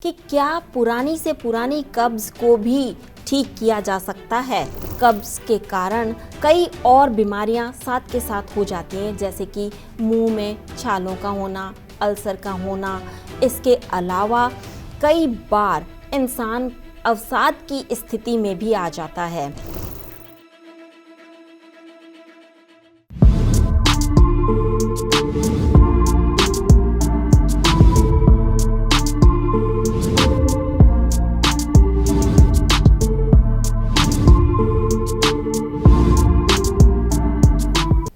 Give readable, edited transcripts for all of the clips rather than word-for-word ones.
कि क्या पुरानी से पुरानी कब्ज को भी ठीक किया जा सकता है। कब्ज के कारण कई और बीमारियां साथ के साथ हो जाती हैं, जैसे कि मुंह में छालों का होना, अल्सर का होना। इसके अलावा कई बार इंसान अवसाद की स्थिति में भी आ जाता है।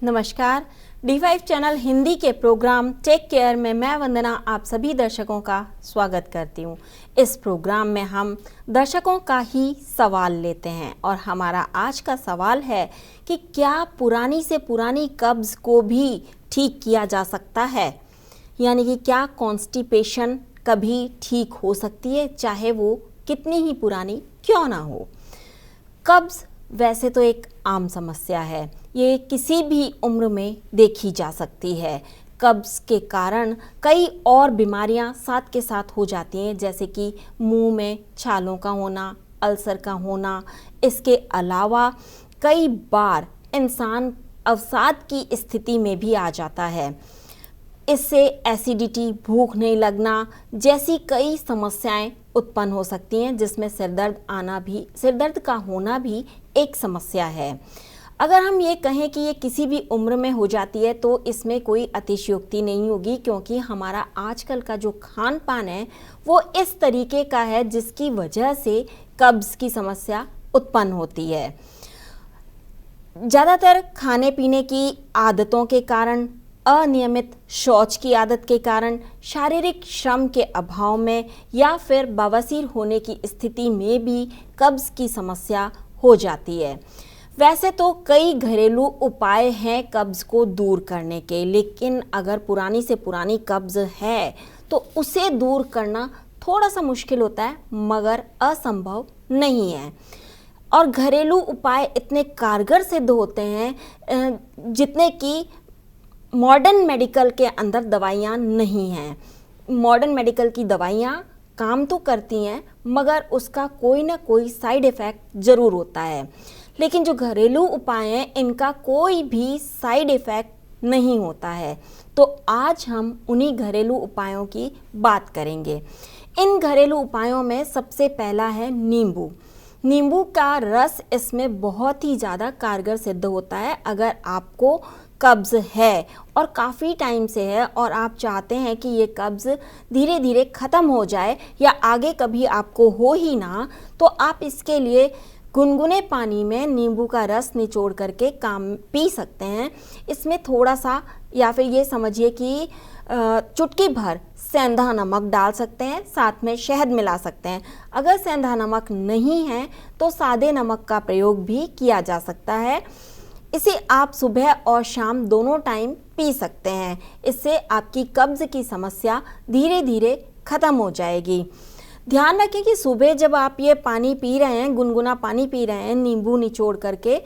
नमस्कार, D5 चैनल हिंदी के प्रोग्राम टेक केयर में मैं वंदना आप सभी दर्शकों का स्वागत करती हूँ। इस प्रोग्राम में हम दर्शकों का ही सवाल लेते हैं और हमारा आज का सवाल है कि क्या पुरानी से पुरानी कब्ज को भी ठीक किया जा सकता है। यानी कि क्या कॉन्स्टिपेशन कभी ठीक हो सकती है, चाहे वो कितनी ही पुरानी क्यों ना हो। कब्ज वैसे तो एक आम समस्या है, ये किसी भी उम्र में देखी जा सकती है। कब्ज के कारण कई और बीमारियां साथ के साथ हो जाती हैं, जैसे कि मुंह में छालों का होना, अल्सर का होना। इसके अलावा कई बार इंसान अवसाद की स्थिति में भी आ जाता है। इससे एसिडिटी, भूख नहीं लगना जैसी कई समस्याएं उत्पन्न हो सकती हैं, जिसमें सिरदर्द का होना भी एक समस्या है। अगर हम ये कहें कि ये किसी भी उम्र में हो जाती है तो इसमें कोई अतिशयोक्ति नहीं होगी, क्योंकि हमारा आजकल का जो खान पान है वो इस तरीके का है जिसकी वजह से कब्ज की समस्या उत्पन्न होती है। ज़्यादातर खाने पीने की आदतों के कारण, अनियमित शौच की आदत के कारण, शारीरिक श्रम के अभाव में या फिर बवासीर होने की स्थिति में भी कब्ज की समस्या हो जाती है। वैसे तो कई घरेलू उपाय हैं कब्ज को दूर करने के, लेकिन अगर पुरानी से पुरानी कब्ज है तो उसे दूर करना थोड़ा सा मुश्किल होता है, मगर असंभव नहीं है। और घरेलू उपाय इतने कारगर सिद्ध होते हैं जितने कि मॉडर्न मेडिकल के अंदर दवाइयाँ नहीं हैं। मॉडर्न मेडिकल की दवाइयाँ काम तो करती हैं, मगर उसका कोई ना कोई साइड इफ़ेक्ट ज़रूर होता है। लेकिन जो घरेलू उपाय हैं इनका कोई भी साइड इफ़ेक्ट नहीं होता है। तो आज हम उन्हीं घरेलू उपायों की बात करेंगे। इन घरेलू उपायों में सबसे पहला है नींबू। नींबू का रस इसमें बहुत ही ज़्यादा कारगर सिद्ध होता है। अगर आपको कब्ज़ है और काफ़ी टाइम से है और आप चाहते हैं कि ये कब्ज़ धीरे धीरे ख़त्म हो जाए या आगे कभी आपको हो ही ना, तो आप इसके लिए गुनगुने पानी में नींबू का रस निचोड़ करके पी सकते हैं। इसमें थोड़ा सा या फिर ये समझिए कि चुटकी भर सेंधा नमक डाल सकते हैं, साथ में शहद मिला सकते हैं। अगर सेंधा नमक नहीं है तो सादे नमक का प्रयोग भी किया जा सकता है। इसे आप सुबह और शाम दोनों टाइम पी सकते हैं। इससे आपकी कब्ज़ की समस्या धीरे धीरे ख़त्म हो जाएगी। ध्यान रखें कि सुबह जब आप ये पानी पी रहे हैं, गुनगुना पानी पी रहे हैं नींबू निचोड़ करके,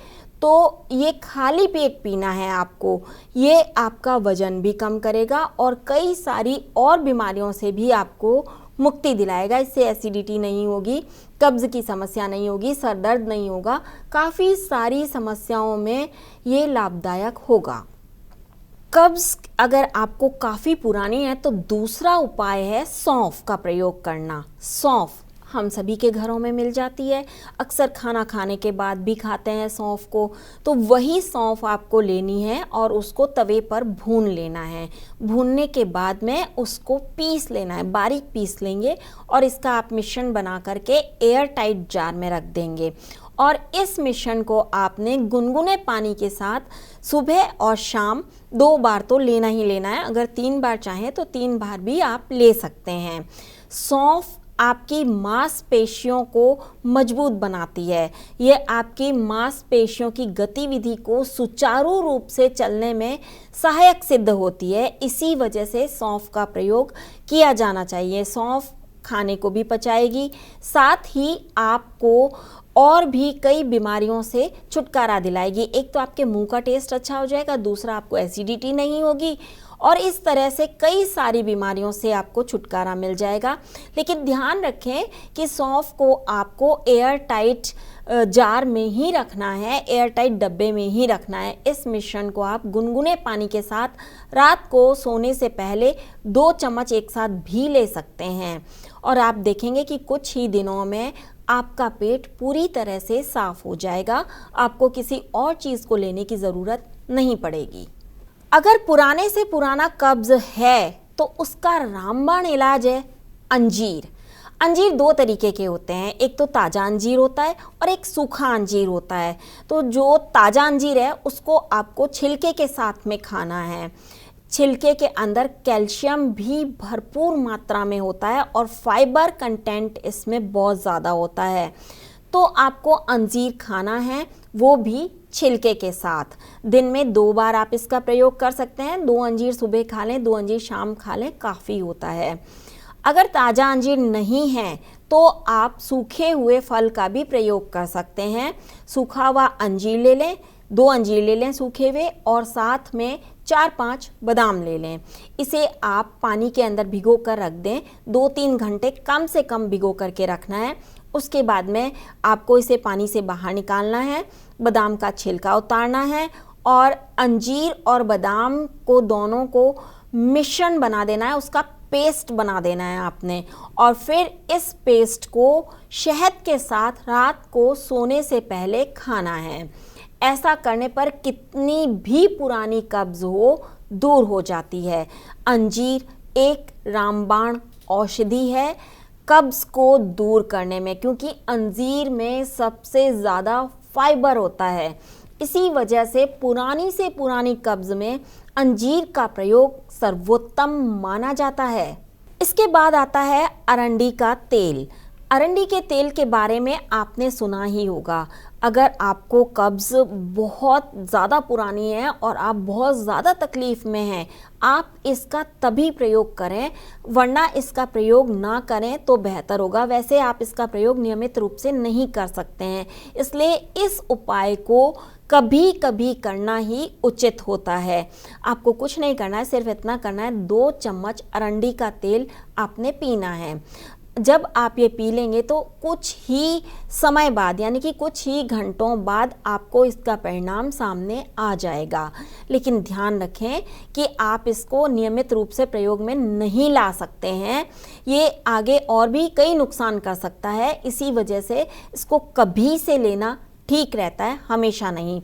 तो ये खाली पेट पीना है आपको। ये आपका वज़न भी कम करेगा और कई सारी और बीमारियों से भी आपको मुक्ति दिलाएगा। इससे एसिडिटी नहीं होगी, कब्ज़ की समस्या नहीं होगी, सर दर्द नहीं होगा, काफ़ी सारी समस्याओं में ये लाभदायक होगा। कब्ज़ अगर आपको काफ़ी पुरानी है तो दूसरा उपाय है सौंफ का प्रयोग करना। सौंफ हम सभी के घरों में मिल जाती है, अक्सर खाना खाने के बाद भी खाते हैं सौंफ को। तो वही सौंफ आपको लेनी है और उसको तवे पर भून लेना है। भूनने के बाद में उसको पीस लेना है, बारीक पीस लेंगे और इसका आप मिश्रण बना करके एयर टाइट जार में रख देंगे। और इस मिश्रण को आपने गुनगुने पानी के साथ सुबह और शाम 2 बार तो लेना ही लेना है। अगर 3 बार चाहें तो 3 बार भी आप ले सकते हैं। सौंफ आपकी मांसपेशियों को मजबूत बनाती है। ये आपकी मांसपेशियों की गतिविधि को सुचारू रूप से चलने में सहायक सिद्ध होती है। इसी वजह से सौंफ का प्रयोग किया जाना चाहिए। सौंफ खाने को भी पचाएगी, साथ ही आपको और भी कई बीमारियों से छुटकारा दिलाएगी। एक तो आपके मुंह का टेस्ट अच्छा हो जाएगा, दूसरा आपको एसिडिटी नहीं होगी और इस तरह से कई सारी बीमारियों से आपको छुटकारा मिल जाएगा। लेकिन ध्यान रखें कि सौंफ को आपको एयर टाइट जार में ही रखना है, एयर टाइट डब्बे में ही रखना है। इस मिश्रण को आप गुनगुने पानी के साथ रात को सोने से पहले 2 चम्मच एक साथ भी ले सकते हैं और आप देखेंगे कि कुछ ही दिनों में आपका पेट पूरी तरह से साफ हो जाएगा। आपको किसी और चीज़ को लेने की ज़रूरत नहीं पड़ेगी। अगर पुराने से पुराना कब्ज है तो उसका रामबाण इलाज है अंजीर। अंजीर 2 तरीके के होते हैं, एक तो ताज़ा अंजीर होता है और एक सूखा अंजीर होता है। तो जो ताज़ा अंजीर है उसको आपको छिलके के साथ में खाना है। छिलके के अंदर कैल्शियम भी भरपूर मात्रा में होता है और फाइबर कंटेंट इसमें बहुत ज़्यादा होता है। तो आपको अंजीर खाना है, वो भी छिलके के साथ। दिन में 2 बार आप इसका प्रयोग कर सकते हैं। 2 अंजीर सुबह खा लें, 2 अंजीर शाम खा लें, काफ़ी होता है। अगर ताज़ा अंजीर नहीं है तो आप सूखे हुए फल का भी प्रयोग कर सकते हैं। सूखा हुआ अंजीर ले लें, 2 अंजीर ले लें सूखे हुए और साथ में 4-5 बादाम ले लें। इसे आप पानी के अंदर भिगो कर रख दें। 2-3 घंटे कम से कम भिगो करके रखना है। उसके बाद में आपको इसे पानी से बाहर निकालना है, बादाम का छिलका उतारना है और अंजीर और बादाम को दोनों को मिश्रण बना देना है, उसका पेस्ट बना देना है आपने। और फिर इस पेस्ट को शहद के साथ रात को सोने से पहले खाना है। ऐसा करने पर कितनी भी पुरानी कब्ज हो दूर हो जाती है। अंजीर एक रामबाण औषधि है कब्ज को दूर करने में, क्योंकि अंजीर में सबसे ज़्यादा फाइबर होता है। इसी वजह से पुरानी कब्ज में अंजीर का प्रयोग सर्वोत्तम माना जाता है। इसके बाद आता है अरंडी का तेल। अरंडी के तेल के बारे में आपने सुना ही होगा। अगर आपको कब्ज़ बहुत ज़्यादा पुरानी है और आप बहुत ज़्यादा तकलीफ़ में हैं, आप इसका तभी प्रयोग करें, वरना इसका प्रयोग ना करें तो बेहतर होगा। वैसे आप इसका प्रयोग नियमित रूप से नहीं कर सकते हैं, इसलिए इस उपाय को कभी कभी करना ही उचित होता है। आपको कुछ नहीं करना है, सिर्फ इतना करना है, 2 चम्मच अरंडी का तेल आपने पीना है। जब आप ये पी लेंगे तो कुछ ही समय बाद, यानी कि कुछ ही घंटों बाद आपको इसका परिणाम सामने आ जाएगा। लेकिन ध्यान रखें कि आप इसको नियमित रूप से प्रयोग में नहीं ला सकते हैं। ये आगे और भी कई नुकसान कर सकता है, इसी वजह से इसको कभी से लेना ठीक रहता है, हमेशा नहीं।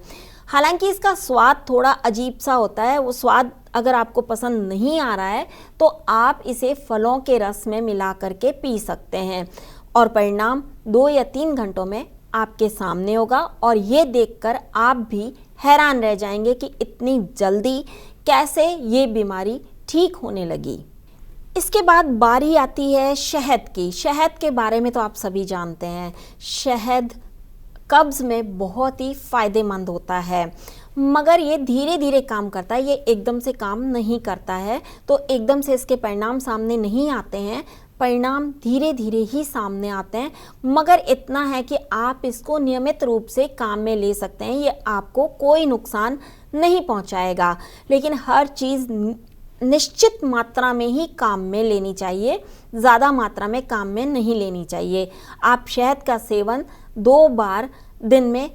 हालांकि इसका स्वाद थोड़ा अजीब सा होता है। वो स्वाद अगर आपको पसंद नहीं आ रहा है तो आप इसे फलों के रस में मिला करके पी सकते हैं और परिणाम 2 या 3 घंटों में आपके सामने होगा। और ये देखकर आप भी हैरान रह जाएंगे कि इतनी जल्दी कैसे ये बीमारी ठीक होने लगी। इसके बाद बारी आती है शहद की। शहद के बारे में तो आप सभी जानते हैं, शहद कब्ज़ में बहुत ही फ़ायदेमंद होता है, मगर ये धीरे धीरे काम करता है, ये एकदम से काम नहीं करता है। तो एकदम से इसके परिणाम सामने नहीं आते हैं, परिणाम धीरे धीरे ही सामने आते हैं। मगर इतना है कि आप इसको नियमित रूप से काम में ले सकते हैं, ये आपको कोई नुकसान नहीं पहुंचाएगा। लेकिन हर चीज़ निश्चित मात्रा में ही काम में लेनी चाहिए, ज़्यादा मात्रा में काम में नहीं लेनी चाहिए। आप शहद का सेवन 2 बार दिन में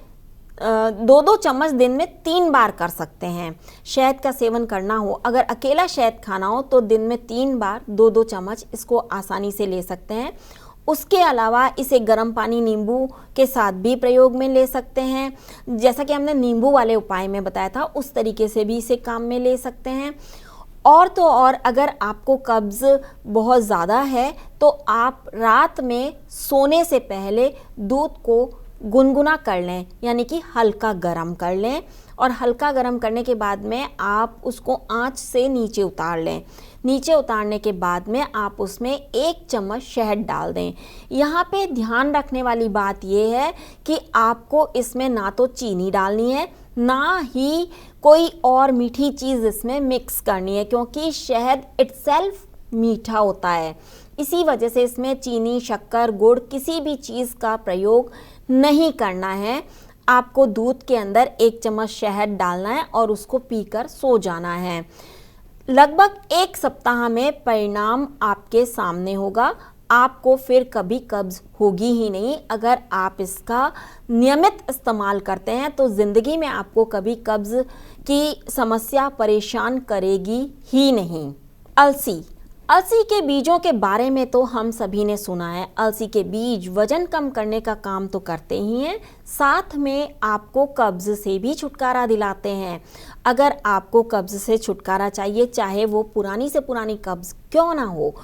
2-2 चम्मच दिन में 3 बार कर सकते हैं। शहद का सेवन करना हो, अगर अकेला शहद खाना हो तो दिन में 3 बार 2-2 चम्मच इसको आसानी से ले सकते हैं। उसके अलावा इसे गर्म पानी नींबू के साथ भी प्रयोग में ले सकते हैं। जैसा कि हमने नींबू वाले उपाय में बताया था, उस तरीके से भी इसे काम में ले सकते हैं। और तो और अगर आपको कब्ज़ बहुत ज़्यादा है तो आप रात में सोने से पहले दूध को गुनगुना कर लें, यानी कि हल्का गरम कर लें और हल्का गरम करने के बाद में आप उसको आंच से नीचे उतार लें। नीचे उतारने के बाद में आप उसमें 1 चम्मच शहद डाल दें। यहाँ पे ध्यान रखने वाली बात यह है कि आपको इसमें ना तो चीनी डालनी है, ना ही कोई और मीठी चीज़ इसमें मिक्स करनी है, क्योंकि शहद इटसेल्फ मीठा होता है। इसी वजह से इसमें चीनी, शक्कर, गुड़ किसी भी चीज़ का प्रयोग नहीं करना है। आपको दूध के अंदर 1 चम्मच शहद डालना है और उसको पीकर सो जाना है। लगभग 1 सप्ताह में परिणाम आपके सामने होगा। आपको फिर कभी कब्ज होगी ही नहीं। अगर आप इसका नियमित इस्तेमाल करते हैं तो ज़िंदगी में आपको कभी कब्ज की समस्या परेशान करेगी ही नहीं। अलसी, अलसी के बीजों के बारे में तो हम सभी ने सुना है। अलसी के बीज वजन कम करने का काम तो करते ही हैं, साथ में आपको कब्ज से भी छुटकारा दिलाते हैं। अगर आपको कब्ज से छुटकारा चाहिए, चाहे वो पुरानी से पुरानी कब्ज क्यों ना हो,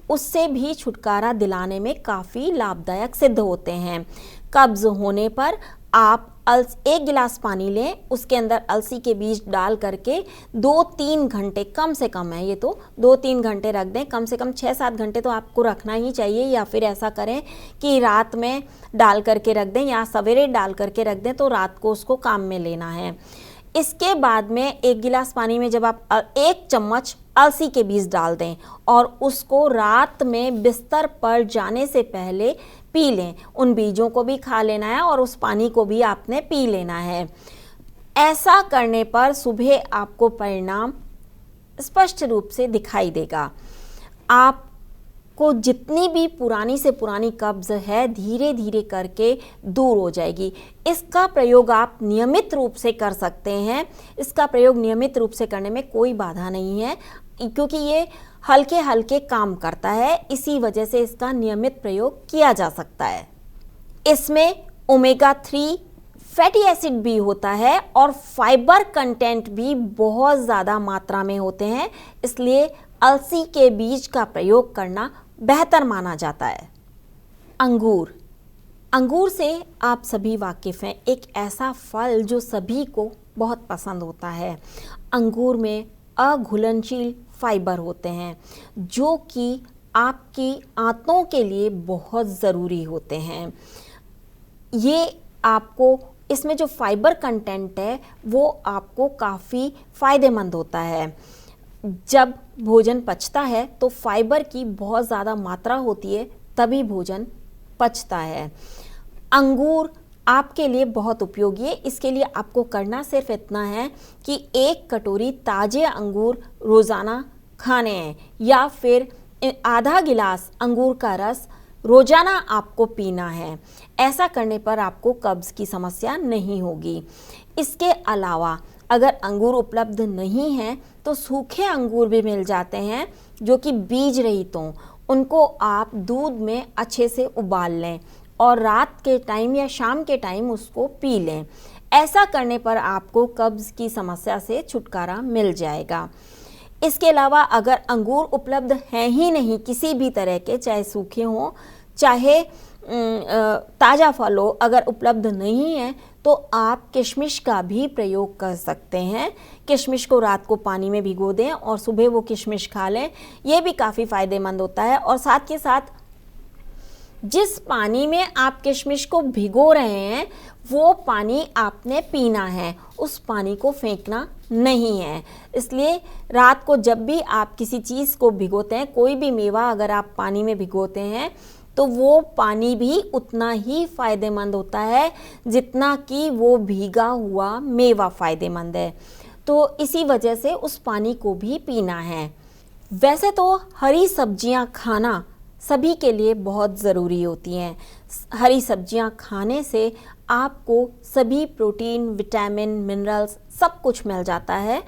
उससे भी छुटकारा दिलाने में काफ़ी लाभदायक सिद्ध होते हैं। कब्ज होने पर आप 1 गिलास पानी लें, उसके अंदर अलसी के बीज डाल करके 2-3 घंटे, कम से कम है ये तो 2-3 घंटे रख दें। कम से कम 6-7 घंटे तो आपको रखना ही चाहिए, या फिर ऐसा करें कि रात में डाल करके रख दें या सवेरे डाल करके रख दें, तो रात को उसको काम में लेना है। इसके बाद में 1 गिलास पानी में जब आप 1 चम्मच अलसी के बीज डाल दें और उसको रात में बिस्तर पर जाने से पहले पी लें। उन बीजों को भी खा लेना है और उस पानी को भी आपने पी लेना है। ऐसा करने पर सुबह आपको परिणाम स्पष्ट रूप से दिखाई देगा। आपको जितनी भी पुरानी से पुरानी कब्ज है धीरे धीरे करके दूर हो जाएगी। इसका प्रयोग आप नियमित रूप से कर सकते हैं। इसका प्रयोग नियमित रूप से करने में कोई बाधा नहीं है, क्योंकि ये हल्के हल्के काम करता है, इसी वजह से इसका नियमित प्रयोग किया जा सकता है। इसमें ओमेगा 3 फैटी एसिड भी होता है और फाइबर कंटेंट भी बहुत ज़्यादा मात्रा में होते हैं, इसलिए अलसी के बीज का प्रयोग करना बेहतर माना जाता है। अंगूर, अंगूर से आप सभी वाकिफ़ हैं, एक ऐसा फल जो सभी को बहुत पसंद होता है। अंगूर में अघुलनशील फाइबर होते हैं जो कि आपकी आंतों के लिए बहुत ज़रूरी होते हैं। ये आपको, इसमें जो फाइबर कंटेंट है वो आपको काफ़ी फ़ायदेमंद होता है। जब भोजन पचता है तो फाइबर की बहुत ज़्यादा मात्रा होती है, तभी भोजन पचता है। अंगूर आपके लिए बहुत उपयोगी है। इसके लिए आपको करना सिर्फ इतना है कि 1 कटोरी ताज़े अंगूर रोज़ाना खाने हैं, या फिर आधा गिलास अंगूर का रस रोज़ाना आपको पीना है। ऐसा करने पर आपको कब्ज़ की समस्या नहीं होगी। इसके अलावा अगर अंगूर उपलब्ध नहीं हैं तो सूखे अंगूर भी मिल जाते हैं जो कि बीज रहित हों। उनको आप दूध में अच्छे से उबाल लें और रात के टाइम या शाम के टाइम उसको पी लें। ऐसा करने पर आपको कब्ज़ की समस्या से छुटकारा मिल जाएगा। इसके अलावा अगर अंगूर उपलब्ध हैं ही नहीं किसी भी तरह के, चाहे सूखे हों चाहे ताज़ा फल हो, अगर उपलब्ध नहीं है तो आप किशमिश का भी प्रयोग कर सकते हैं। किशमिश को रात को पानी में भिगो दें और सुबह वो किशमिश खा लें, ये भी काफ़ी फ़ायदेमंद होता है। और साथ के साथ जिस पानी में आप किशमिश को भिगो रहे हैं वो पानी आपने पीना है, उस पानी को फेंकना नहीं है। इसलिए रात को जब भी आप किसी चीज़ को भिगोते हैं, कोई भी मेवा अगर आप पानी में भिगोते हैं तो वो पानी भी उतना ही फ़ायदेमंद होता है जितना कि वो भीगा हुआ मेवा फ़ायदेमंद है। तो इसी वजह से उस पानी को भी पीना है। वैसे तो हरी सब्जियां खाना सभी के लिए बहुत ज़रूरी होती हैं। हरी सब्जियां खाने से आपको सभी प्रोटीन, विटामिन, मिनरल्स सब कुछ मिल जाता है।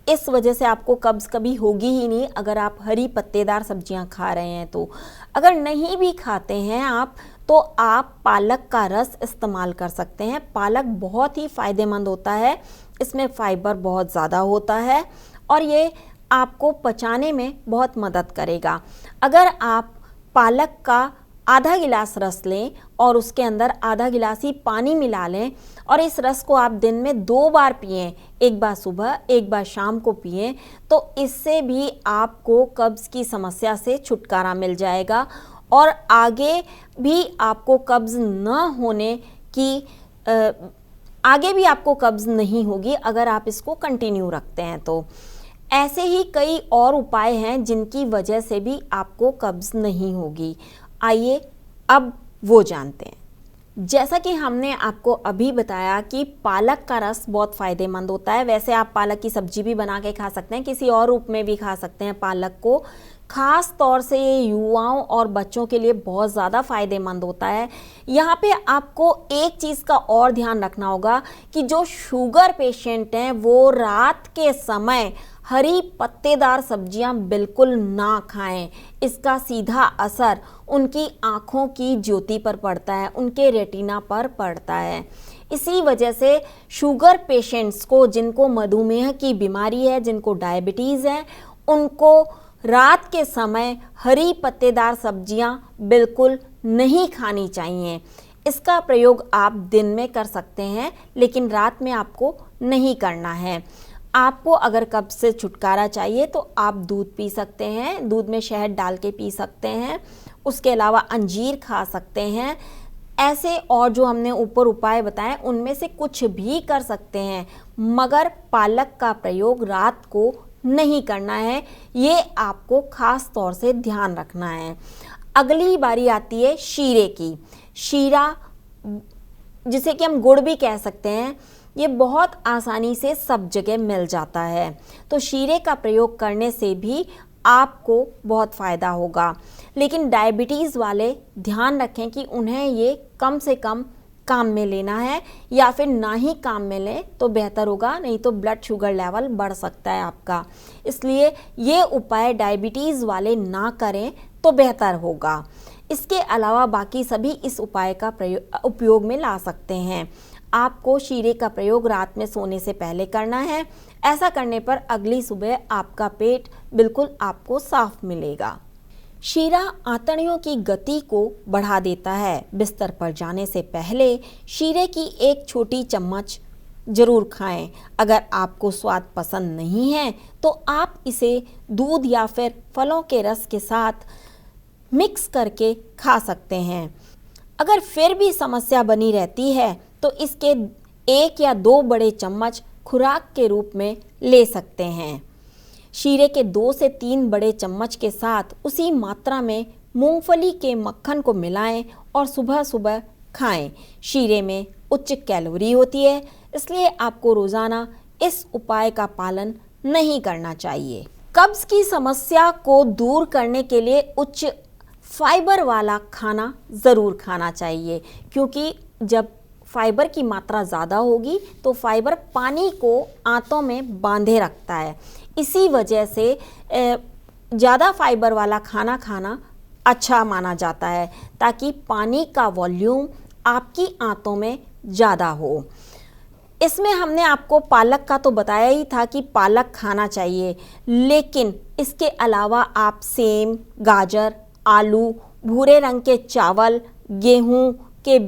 इस वजह से आपको कब्ज़ कभी होगी ही नहीं अगर आप हरी पत्तेदार सब्जियां खा रहे हैं तो। अगर नहीं भी खाते हैं आप तो आप पालक का रस इस्तेमाल कर सकते हैं। पालक बहुत ही फ़ायदेमंद होता है, इसमें फ़ाइबर बहुत ज़्यादा होता है और ये आपको पचाने में बहुत मदद करेगा। अगर आप पालक का आधा गिलास रस लें और उसके अंदर आधा गिलास ही पानी मिला लें और इस रस को आप दिन में 2 बार पिएं, एक बार सुबह एक बार शाम को पिएं, तो इससे भी आपको कब्ज़ की समस्या से छुटकारा मिल जाएगा और आगे भी आपको कब्ज़ न होने की आगे भी आपको कब्ज़ नहीं होगी अगर आप इसको कंटिन्यू रखते हैं तो। ऐसे ही कई और उपाय हैं जिनकी वजह से भी आपको कब्ज़ नहीं होगी। आइए अब वो जानते हैं। जैसा कि हमने आपको अभी बताया कि पालक का रस बहुत फ़ायदेमंद होता है। वैसे आप पालक की सब्जी भी बना के खा सकते हैं, किसी और रूप में भी खा सकते हैं पालक को। ख़ास तौर से ये युवाओं और बच्चों के लिए बहुत ज़्यादा फ़ायदेमंद होता है। यहाँ पे आपको एक चीज़ का और ध्यान रखना होगा कि जो शुगर पेशेंट हैं वो रात के समय हरी पत्तेदार सब्जियां बिल्कुल ना खाएं। इसका सीधा असर उनकी आँखों की ज्योति पर पड़ता है, उनके रेटिना पर पड़ता है। इसी वजह से शुगर पेशेंट्स को, जिनको मधुमेह की बीमारी है, जिनको डायबिटीज़ है, उनको रात के समय हरी पत्तेदार सब्जियां बिल्कुल नहीं खानी चाहिए। इसका प्रयोग आप दिन में कर सकते हैं, लेकिन रात में आपको नहीं करना है। आपको अगर कब्ज से छुटकारा चाहिए तो आप दूध पी सकते हैं, दूध में शहद डाल के पी सकते हैं। उसके अलावा अंजीर खा सकते हैं। ऐसे और जो हमने ऊपर उपाय बताए उनमें से कुछ भी कर सकते हैं, मगर पालक का प्रयोग रात को नहीं करना है। ये आपको खास तौर से ध्यान रखना है। अगली बारी आती है शीरे की। शीरा, जिसे कि हम गुड़ भी कह सकते हैं, ये बहुत आसानी से सब जगह मिल जाता है। तो शीरे का प्रयोग करने से भी आपको बहुत फ़ायदा होगा। लेकिन डायबिटीज़ वाले ध्यान रखें कि उन्हें ये कम से कम काम में लेना है, या फिर ना ही काम में लें तो बेहतर होगा, नहीं तो ब्लड शुगर लेवल बढ़ सकता है आपका। इसलिए ये उपाय डायबिटीज़ वाले ना करें तो बेहतर होगा। इसके अलावा बाकी सभी इस उपाय का उपयोग में ला सकते हैं। आपको शीरे का प्रयोग रात में सोने से पहले करना है। ऐसा करने पर अगली सुबह आपका पेट बिल्कुल आपको साफ मिलेगा। शीरा आंतड़ियों की गति को बढ़ा देता है। बिस्तर पर जाने से पहले शीरे की एक छोटी चम्मच जरूर खाएं। अगर आपको स्वाद पसंद नहीं है तो आप इसे दूध या फिर फलों के रस के साथ मिक्स करके खा सकते हैं। अगर फिर भी समस्या बनी रहती है तो इसके 1 या 2 बड़े चम्मच खुराक के रूप में ले सकते हैं। शीरे के 2 से 3 बड़े चम्मच के साथ उसी मात्रा में मूंगफली के मक्खन को मिलाएं और सुबह सुबह खाएं। शीरे में उच्च कैलोरी होती है, इसलिए आपको रोज़ाना इस उपाय का पालन नहीं करना चाहिए। कब्ज़ की समस्या को दूर करने के लिए उच्च फाइबर वाला खाना ज़रूर खाना चाहिए, क्योंकि जब फाइबर की मात्रा ज़्यादा होगी तो फाइबर पानी को आंतों में बांधे रखता है। इसी वजह से ज़्यादा फाइबर वाला खाना खाना अच्छा माना जाता है, ताकि पानी का वॉल्यूम आपकी आंतों में ज़्यादा हो। इसमें हमने आपको पालक का तो बताया ही था कि पालक खाना चाहिए, लेकिन इसके अलावा आप सेम, गाजर, आलू, भूरे रंग के चावल, गेहूं के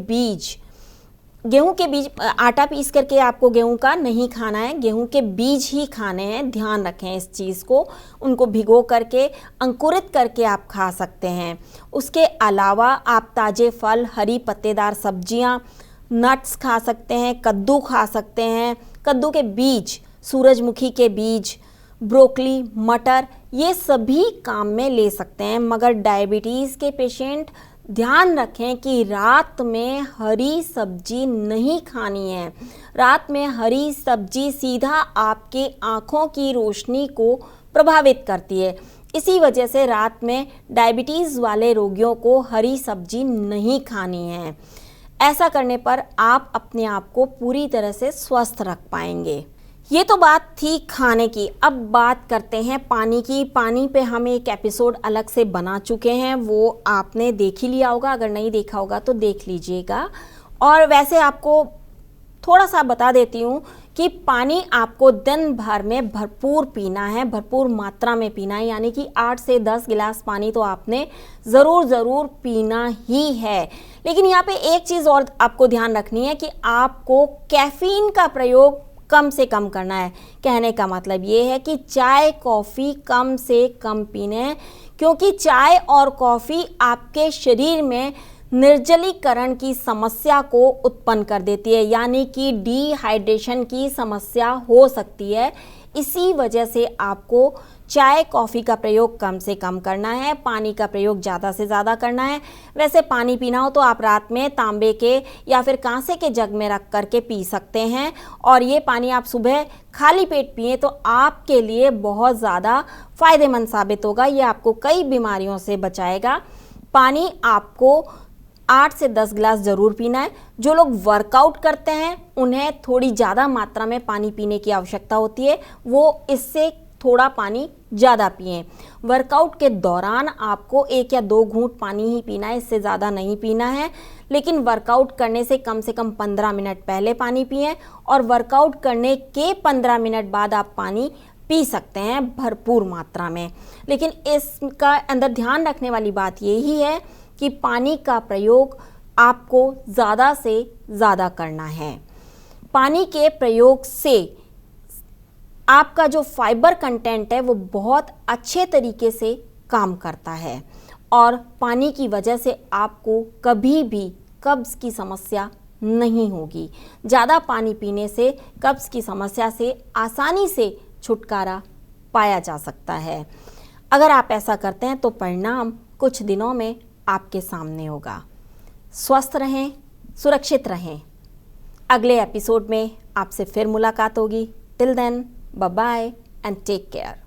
बीज, आटा पीस करके आपको गेहूं का नहीं खाना है, गेहूं के बीज ही खाने हैं। ध्यान रखें इस चीज़ को। उनको भिगो करके अंकुरित करके आप खा सकते हैं। उसके अलावा आप ताज़े फल, हरी पत्तेदार सब्जियां, नट्स खा सकते हैं, कद्दू खा सकते हैं। कद्दू के बीज, सूरजमुखी के बीज, ब्रोकली, मटर, ये सभी काम में ले सकते हैं। मगर डायबिटीज़ के पेशेंट ध्यान रखें कि रात में हरी सब्जी नहीं खानी है। रात में हरी सब्जी सीधा आपके आँखों की रोशनी को प्रभावित करती है। इसी वजह से रात में डायबिटीज़ वाले रोगियों को हरी सब्जी नहीं खानी है। ऐसा करने पर आप अपने आप को पूरी तरह से स्वस्थ रख पाएंगे। ये तो बात थी खाने की। अब बात करते हैं पानी की। पानी पे हम एक एपिसोड अलग से बना चुके हैं, वो आपने देख ही लिया होगा। अगर नहीं देखा होगा तो देख लीजिएगा। और वैसे आपको थोड़ा सा बता देती हूँ कि पानी आपको दिन भर में भरपूर पीना है, भरपूर मात्रा में पीना है। यानी कि 8 से 10 गिलास पानी तो आपने ज़रूर पीना ही है। लेकिन यहाँ पे एक चीज़ और आपको ध्यान रखनी है कि आपको कैफ़ीन का प्रयोग कम से कम करना है। कहने का मतलब ये है कि चाय, कॉफ़ी कम से कम पीने हैं, क्योंकि चाय और कॉफ़ी आपके शरीर में निर्जलीकरण की समस्या को उत्पन्न कर देती है, यानी कि डिहाइड्रेशन की समस्या हो सकती है। इसी वजह से आपको चाय कॉफ़ी का प्रयोग कम से कम करना है, पानी का प्रयोग ज़्यादा से ज़्यादा करना है। वैसे पानी पीना हो तो आप रात में तांबे के या फिर कांसे के जग में रख करके पी सकते हैं, और ये पानी आप सुबह खाली पेट पिएं तो आपके लिए बहुत ज़्यादा फ़ायदेमंद साबित होगा। ये आपको कई बीमारियों से बचाएगा। पानी आपको 8 से 10 गिलास ज़रूर पीना है। जो लोग वर्कआउट करते हैं उन्हें थोड़ी ज़्यादा मात्रा में पानी पीने की आवश्यकता होती है, वो इससे थोड़ा पानी ज़्यादा पिएं। वर्कआउट के दौरान आपको 1 या 2 घूंट पानी ही पीना है, इससे ज़्यादा नहीं पीना है। लेकिन वर्कआउट करने से कम 15 मिनट पहले पानी पिएं, और वर्कआउट करने के 15 मिनट बाद आप पानी पी सकते हैं भरपूर मात्रा में। लेकिन इसका अंदर ध्यान रखने वाली बात यही है कि पानी का प्रयोग आपको ज़्यादा से ज़्यादा करना है। पानी के प्रयोग से आपका जो फाइबर कंटेंट है वो बहुत अच्छे तरीके से काम करता है, और पानी की वजह से आपको कभी भी कब्ज़ की समस्या नहीं होगी। ज़्यादा पानी पीने से कब्ज़ की समस्या से आसानी से छुटकारा पाया जा सकता है। अगर आप ऐसा करते हैं तो परिणाम कुछ दिनों में आपके सामने होगा। स्वस्थ रहें, सुरक्षित रहें। अगले एपिसोड में आपसे फिर मुलाकात होगी। Till then, bye bye and take care.